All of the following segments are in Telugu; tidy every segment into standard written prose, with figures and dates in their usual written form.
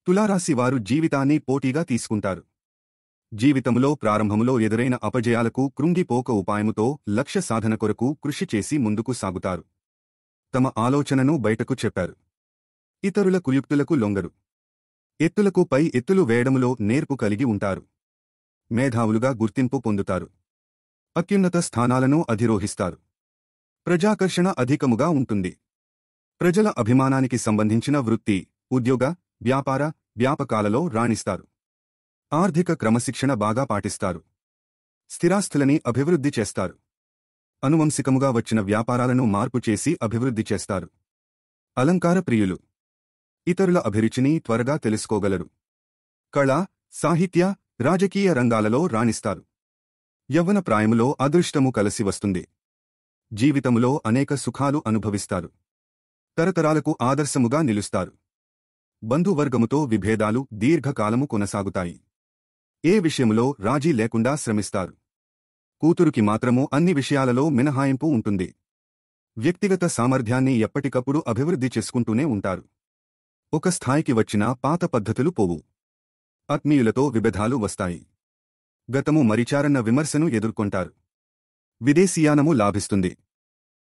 తులారాశి వారు జీవితాన్ని పోటీగా తీసుకుంటారు. జీవితంలో ప్రారంభంలో ఎదురైన అపజయాలకు కృంగిపోక ఉపాయముతో లక్ష్య సాధన కొరకు కృషి చేసి ముందుకు సాగుతారు. తమ ఆలోచనను బయటకు చెప్పారు. ఇతరుల కుయుక్తులకు లొంగరు. ఎత్తులకు పై ఎత్తులు వేయడములో నేర్పు కలిగి ఉంటారు. మేధావులుగా గుర్తింపు పొందుతారు. అత్యున్నత స్థానాలను అధిరోహిస్తారు. ప్రజాకర్షణ అధికముగా ఉంటుంది. ప్రజల అభిమానానికి సంబంధించిన వృత్తి, ఉద్యోగ, వ్యాపార, వ్యాపకాలలో రాణిస్తారు. ఆర్థిక క్రమశిక్షణ బాగా పాటిస్తారు. స్థిరాస్తులని అభివృద్ధి చేస్తారు. అనువంశికముగా వచ్చిన వ్యాపారాలను మార్పు చేసి అభివృద్ధి చేస్తారు. అలంకార ప్రియులు. ఇతరుల అభిరుచిని త్వరగా తెలుసుకోగలరు. కళ, సాహిత్య, రాజకీయ రంగాలలో రాణిస్తారు. యవ్వన ప్రాయములో అదృష్టము కలసి వస్తుంది. జీవితములో అనేక సుఖాలు అనుభవిస్తారు. తరతరాలకు ఆదర్శముగా నిలుస్తారు. బంధువర్గముతో విభేదాలు దీర్ఘకాలము కొనసాగుతాయి. ఏ విషయములో రాజీ లేకుండా శ్రమిస్తారు. కూతురుకి మాత్రము అన్ని విషయాలలో మినహాయింపు ఉంటుంది. వ్యక్తిగత సామర్థ్యాన్ని ఎప్పటికప్పుడు అభివృద్ధి చేసుకుంటూనే ఉంటారు. ఒక స్థాయికి వచ్చినా పాత పద్ధతులు పోవు. ఆత్మీయులతో విభేదాలు వస్తాయి. గతము మరిచారన్న విమర్శను ఎదుర్కొంటారు. విదేశీయానము లాభిస్తుంది.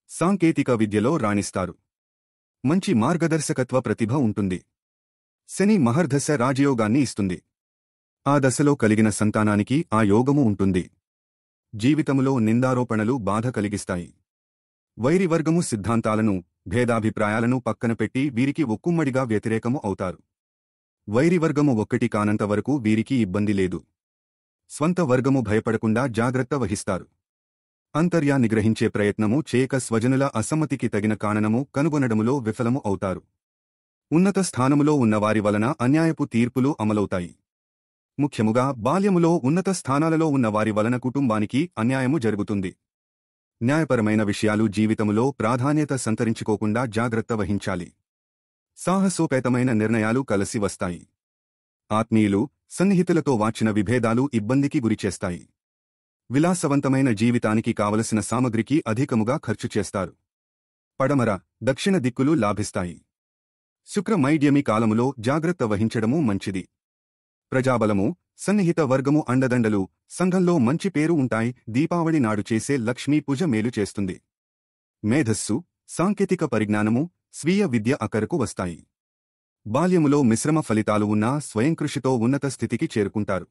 సాంకేతిక విద్యలో రాణిస్తారు. మంచి మార్గదర్శకత్వ ప్రతిభ ఉంటుంది. శని మహర్దశ రాజయోగాన్ని ఇస్తుంది. ఆ దశలో కలిగిన సంతానానికి ఆ యోగము ఉంటుంది. జీవితములో నిందారోపణలు బాధ కలిగిస్తాయి. వైరివర్గము సిద్ధాంతాలను, భేదాభిప్రాయాలను పక్కనపెట్టి వీరికి ఒక్కుమ్మడిగా వ్యతిరేకము అవుతారు. వైరివర్గము ఒక్కటి కానంత వరకు వీరికి ఇబ్బంది లేదు. స్వంత వర్గము భయపడకుండా జాగ్రత్త వహిస్తారు. అంతర్యా నిగ్రహించే ప్రయత్నము చేయక స్వజనుల అసమ్మతికి తగిన కారణము కనుగొనడములో విఫలము అవుతారు. ఉన్నత స్థానములో ఉన్నవారి వలన అన్యాయపు తీర్పులు అమలవుతాయి. ముఖ్యముగా బాల్యములో ఉన్నత స్థానాలలో ఉన్నవారి వలన కుటుంబానికి అన్యాయము జరుగుతుంది. న్యాయపరమైన విషయాలు జీవితములో ప్రాధాన్యత సంతరించుకోకుండా జాగ్రత్త వహించాలి. సాహసోపేతమైన నిర్ణయాలు కలసి వస్తాయి. ఆత్మీయులు, సన్నిహితులతో వాచిన విభేదాలు ఇబ్బందికి గురిచేస్తాయి. విలాసవంతమైన జీవితానికి కావలసిన సామగ్రికి అధికముగా ఖర్చు చేస్తారు. పడమర, దక్షిణ దిక్కులు లాభిస్తాయి. శుక్ర మైడ్యమి కాలములో జాగ్రత్త వహించడము మంచిది. ప్రజాబలము, సన్నిహిత వర్గము అండదండలు, సంఘంలో మంచి పేరు ఉంటాయి. దీపావళి నాడు చేసే లక్ష్మీ పూజ మేలు చేస్తుంది. మేధస్సు, సాంకేతిక పరిజ్ఞానము, స్వీయ విద్య అక్కరకు వస్తాయి. బాల్యములో మిశ్రమ ఫలితాలు ఉన్నా స్వయంకృషితో ఉన్నత స్థితికి చేరుకుంటారు.